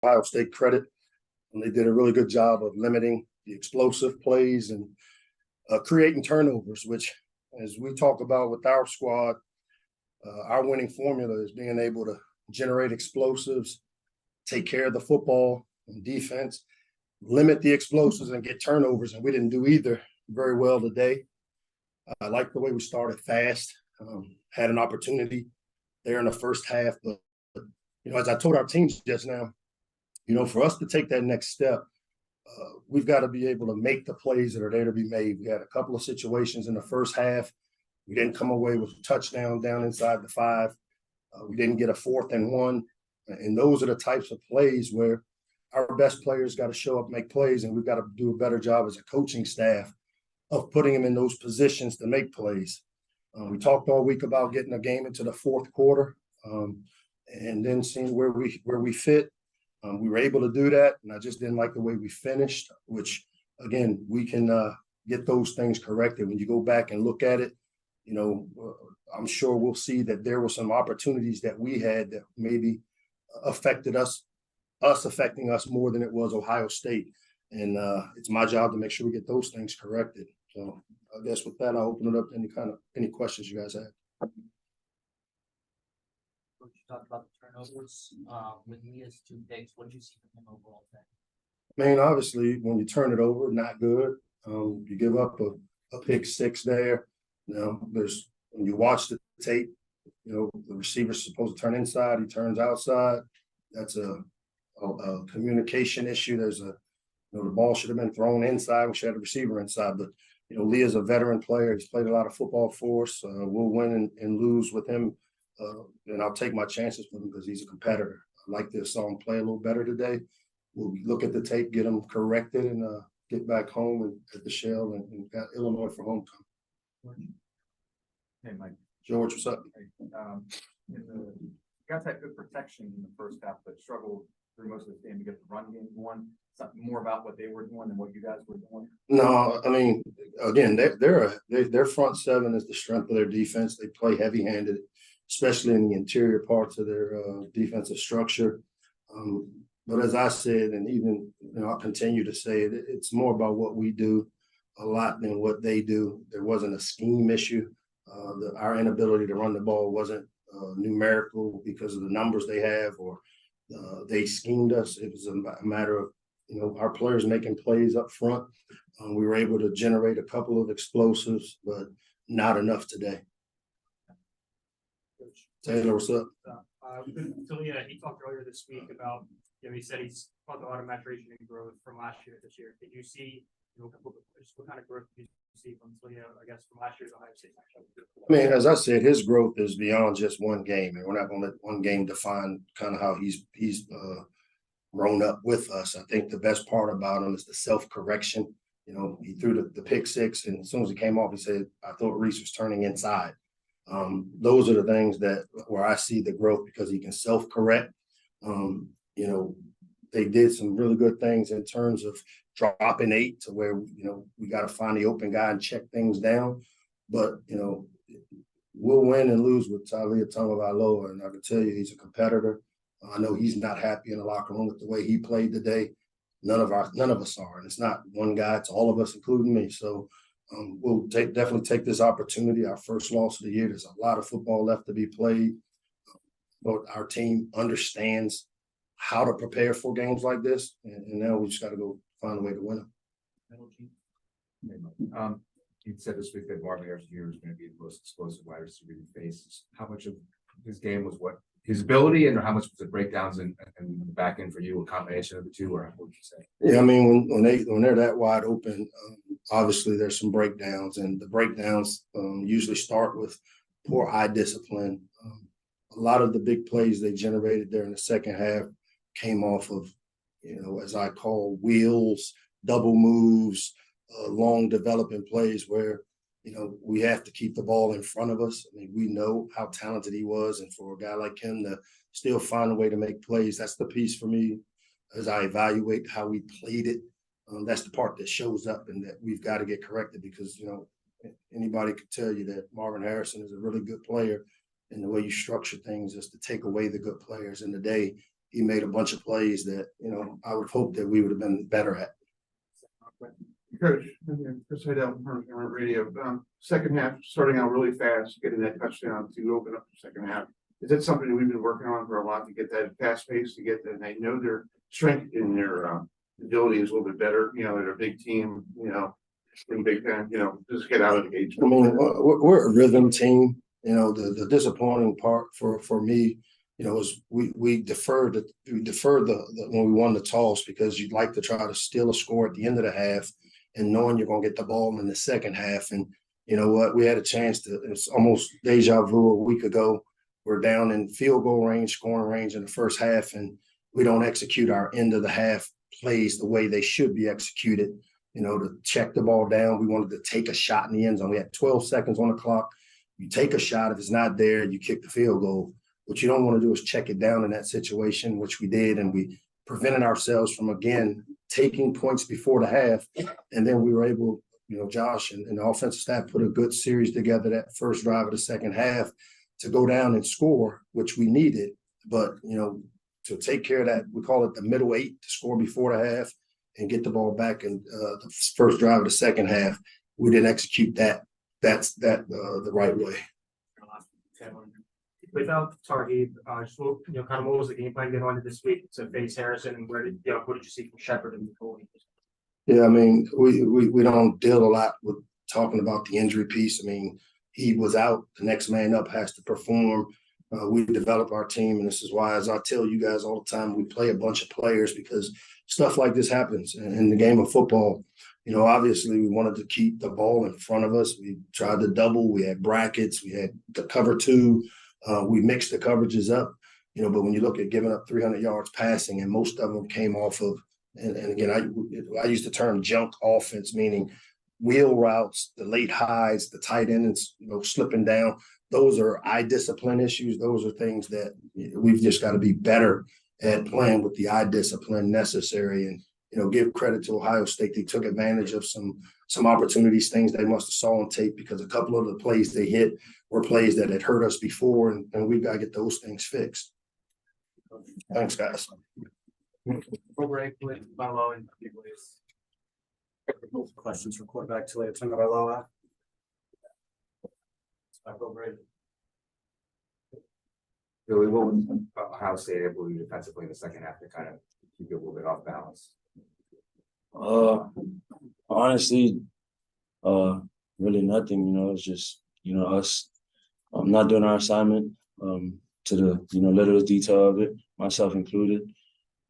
Ohio State credit. And they did a really good job of limiting the explosive plays and creating turnovers, which, as we talk about with our squad, our winning formula is being able to generate explosives, take care of the football and defense, limit the explosives and get turnovers. And we didn't do either very well today. I like the way we started fast, had an opportunity there in the first half. But, as I told our teams just now, for us to take that next step, we've got to be able to make the plays that are there to be made. We had a couple of situations in the first half. We didn't come away with a touchdown down inside the 5. We didn't get a 4th and 1. And those are the types of plays where our best players got to show up, make plays, and we've got to do a better job as a coaching staff of putting them in those positions to make plays. We talked all week about getting a game into the fourth quarter and then seeing where we fit. We were able to do that, and I just didn't like the way we finished, which, again, we can get those things corrected. When you go back and look at it, I'm sure we'll see that there were some opportunities that we had that maybe affected us affecting us more than it was Ohio State. And it's my job to make sure we get those things corrected. So I guess with that, I'll open it up to any questions you guys have. You talked about the turnovers with Leah's 2 picks. What did you see from him overall today? I mean, obviously, when you turn it over, not good. You give up a pick 6 there. When you watch the tape, the receiver's supposed to turn inside. He turns outside. That's a communication issue. There's the ball should have been thrown inside. We should have the receiver inside. But, Leah's a veteran player. He's played a lot of football for us. We'll win and lose with him. And I'll take my chances with him because he's a competitor. I like this song play a little better today. We'll look at the tape, get him corrected, and get back home and at the Shell and got Illinois for homecoming. Hey, Mike. George, what's up? Hey, you guys had good protection in the first half, but struggled through most of the game to get the run game going. Something more about what they were doing than what you guys were doing. No, I mean, again, their front 7 is the strength of their defense. They play heavy-handed, especially in the interior parts of their defensive structure. But as I said, and even I'll continue to say it, it's more about what we do a lot than what they do. There wasn't a scheme issue. Our inability to run the ball wasn't numerical because of the numbers they have, or they schemed us. It was a matter of our players making plays up front. We were able to generate a couple of explosives, but not enough today. Taylor, what's up? Talia, he talked earlier this week about, he said he's caught a lot of maturation and growth from last year to this year. Did you see, what kind of growth did you see from Talia, I guess, from last year's Ohio State? I mean, as I said, his growth is beyond just one game, and we're not going to let one game define kind of how he's grown up with us. I think the best part about him is the self-correction. He threw the pick 6, and as soon as he came off, he said, "I thought Reese was turning inside." Those are the things where I see the growth because he can self-correct. They did some really good things in terms of dropping 8 to where, we got to find the open guy and check things down. But, we'll win and lose with Talia Tagovailoa, and I can tell you he's a competitor. I know he's not happy in the locker room with the way he played today. None of us are, and it's not one guy; it's all of us, including me. So we'll definitely take this opportunity. Our first loss of the year. There's a lot of football left to be played, but our team understands how to prepare for games like this, and now we just got to go find a way to win them. You said this week that Marvin Harrison Jr. is going to be the most explosive wide receiver you face. How much of his game was what his ability, and how much was it breakdowns and the back end for you, a combination of the two, or what would you say? Yeah, I mean, when they're that wide open, obviously there's some breakdowns, and the breakdowns usually start with poor eye discipline. A lot of the big plays they generated there in the second half came off of, as I call wheels, double moves, long developing plays where we have to keep the ball in front of us. I mean, we know how talented he was, and for a guy like him to still find a way to make plays, that's the piece for me as I evaluate how we played it. That's the part that shows up and that we've got to get corrected because, anybody could tell you that Marvin Harrison is a really good player, and the way you structure things is to take away the good players. And today he made a bunch of plays that, I would hope that we would have been better at. Coach, Chris Heidel, on radio, second half, starting out really fast, getting that touchdown to open up the second half. Is that something that we've been working on for a while to get that fast pace, to get that, and I know their strength in their ability is a little bit better, they're a big team, in Big Ten, just get out of the gate. I mean, we're a rhythm team. The disappointing part for me, is we deferred when we won the toss, because you'd like to try to steal a score at the end of the half, and knowing you're going to get the ball in the second half. And you know what, we had a chance to. It's almost deja vu. A week ago, we're down in field goal range, scoring range in the first half, and we don't execute our end of the half plays the way they should be executed. To check the ball down. We wanted to take a shot in the end zone. We had 12 seconds on the clock. You take a shot. If it's not there, you kick the field goal. What you don't want to do is check it down in that situation, which we did, and we prevented ourselves from, again, taking points before the half. And then we were able, Josh and the offensive staff put a good series together that first drive of the second half to go down and score, which we needed. But, to take care of that, we call it the middle eight, to score before the half and get the ball back in the first drive of the second half. We didn't execute that. That's the right way. Without Tarheeb, kind of what was the game plan getting on to this week to face Harrison, and what did you see from Shepard and Nicole? Yeah, I mean, we don't deal a lot with talking about the injury piece. I mean, he was out. The next man up has to perform. We develop our team, and this is why, as I tell you guys all the time, we play a bunch of players, because stuff like this happens in the game of football. Obviously we wanted to keep the ball in front of us. We tried to double. We had brackets. We had the cover two. We mixed the coverages up, but when you look at giving up 300 yards passing, and most of them came off of, and again, I use the term junk offense, meaning wheel routes, the late highs, the tight ends, slipping down. Those are eye discipline issues. Those are things that we've just got to be better at playing with the eye discipline necessary. And, give credit to Ohio State. They took advantage of some opportunities, things they must have saw on tape, because a couple of the plays they hit were plays that had hurt us before, and we've got to get those things fixed. Thanks, guys. Questions for quarterback Talia Tagovailoa. Really, what was Ohio State able to do defensively in the second half to kind of keep it a little bit off balance? Honestly, really nothing. It's just us not doing our assignment to the littlest detail of it, myself included,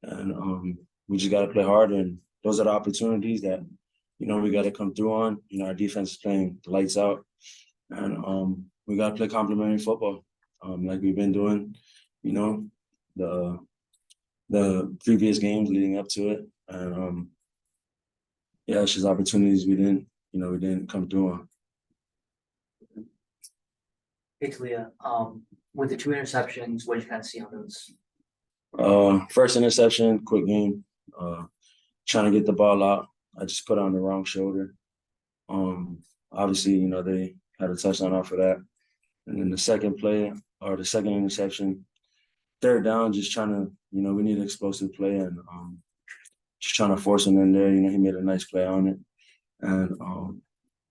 and we just got to play hard. And those are the opportunities that we got to come through on. Our defense is playing the lights out, and we got to play complementary football. Like we've been doing, the previous games leading up to it, and it's just opportunities we didn't come through on. Hey, Talia, with the 2 interceptions, what did you kind of see on those? First interception, quick game, trying to get the ball out. I just put on the wrong shoulder. Obviously, they had a touchdown off of that. And then the second play, or the second interception, third down, just trying to, we need an explosive play, and just trying to force him in there. He made a nice play on it. And,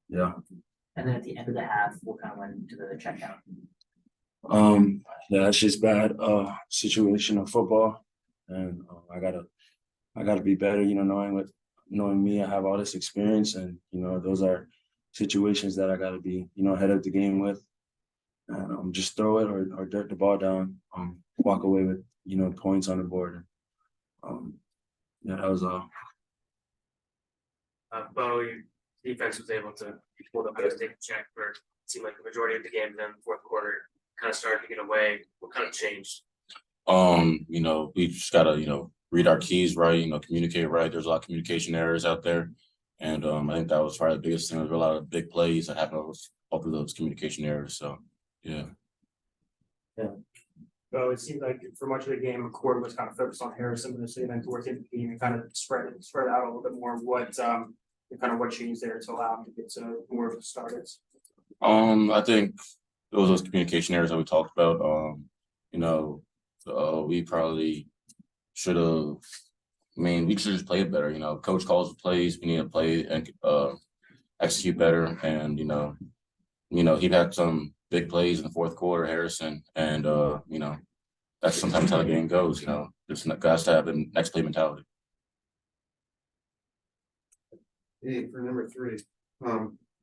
yeah. And then at the end of the half, what kind of went into the check down? Yeah, it's just bad situation of football. And I gotta be better, knowing me, I have all this experience, and, those are situations that I gotta be, ahead of the game with. And just throw it or dirt the ball down, walk away with, points on the board. That was all. Bo, your defense was able to hold up and take a check for it seemed like the majority of the game. Then the fourth quarter kind of started to get away. What kind of changed? We just gotta, read our keys right, communicate right. There's a lot of communication errors out there. And I think that was probably the biggest thing. There were a lot of big plays that happened off of those communication errors. So yeah. So it seemed like for much of the game, McCord was kind of focused on Harrison, but then towards the end of the game, and kind of spread out a little bit more. What changed there to allow him to get to more of the starters? I think those communication errors that we talked about. We probably should have. I mean, we should just play it better. You know, coach calls the plays. We need to play and execute better. And he had some big plays in the fourth quarter, Harrison, and that's sometimes how the game goes. Just guys to have a next play mentality. Hey, for number 3,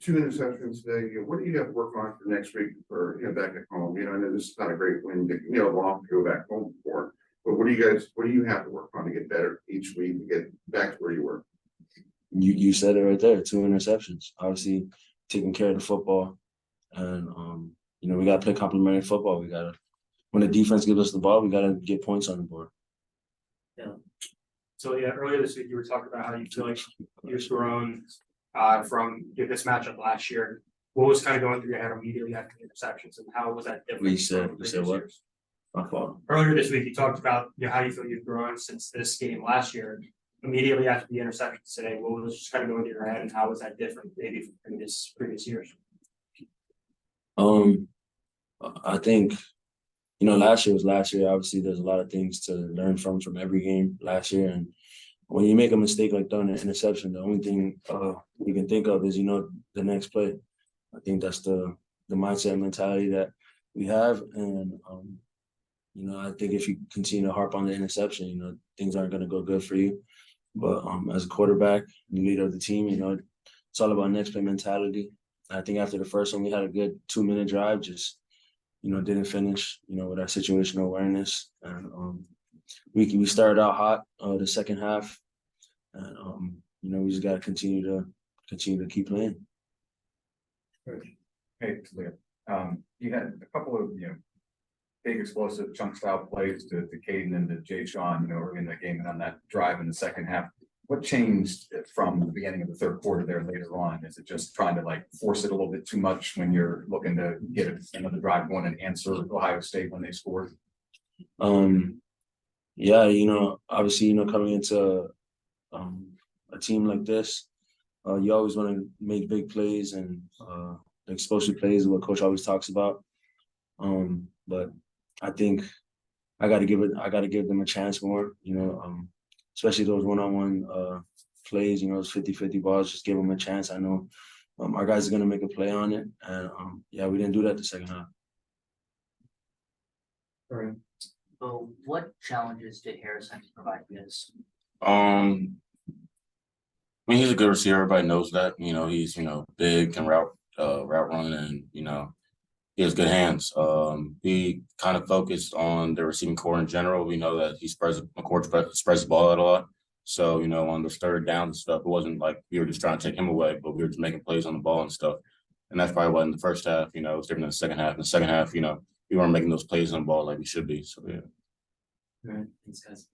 2 interceptions today. What do you have to work on for next week for back at home? I know this is not a great win to long to go back home for. But what do you have to work on to get better each week to get back to where you were? You said it right there. 2 interceptions. Obviously, taking care of the football, and we got to play complementary football. We got to, when the defense gives us the ball, we got to get points on the board. So yeah, earlier this week you were talking about how you feel like you've grown from this matchup last year. What was kind of going through your head immediately after the interceptions, and how was that different? You said what? Years? My fault. Earlier this week you talked about how you feel you've grown since this game last year. Immediately after the interceptions today, what was just kind of going through your head, and how was that different maybe from previous years? I think last year was last year. Obviously, there's a lot of things to learn from every game last year. And when you make a mistake like throwing an interception, the only thing you can think of is, the next play. I think that's the mindset and mentality that we have. And, I think if you continue to harp on the interception, things aren't going to go good for you. But as a quarterback, the leader of the team, it's all about next play mentality. I think after the first one, we had a good 2-minute drive, just didn't finish, with our situational awareness. And we started out hot the second half. And we just gotta continue to keep playing. Hey, Talia. You had a couple of big explosive chunk style plays to Caden and to Jay Sean, early in the game and on that drive in the second half. What changed from the beginning of the third quarter there later on? Is it just trying to force it a little bit too much when you're looking to get another drive going and answer Ohio State when they scored? Yeah, obviously, coming into a team like this, you always want to make big plays, and the explosive plays is what coach always talks about. But I think I got to give them a chance more, especially those one-on-one plays, those 50-50 balls, just give them a chance. I know our guys are going to make a play on it. And, we didn't do that the second half. All right. So what challenges did Harrison provide you guys? I mean, he's a good receiver. Everybody knows that. He's big, can route run, and he has good hands. We kind of focused on the receiving core in general. We know that he spreads the ball out a lot. So, on the third down and stuff, it wasn't like we were just trying to take him away, but we were just making plays on the ball and stuff. And that's probably why in the first half, it was different than the second half. In the second half, we weren't making those plays on the ball like we should be. So, yeah. Thanks, guys.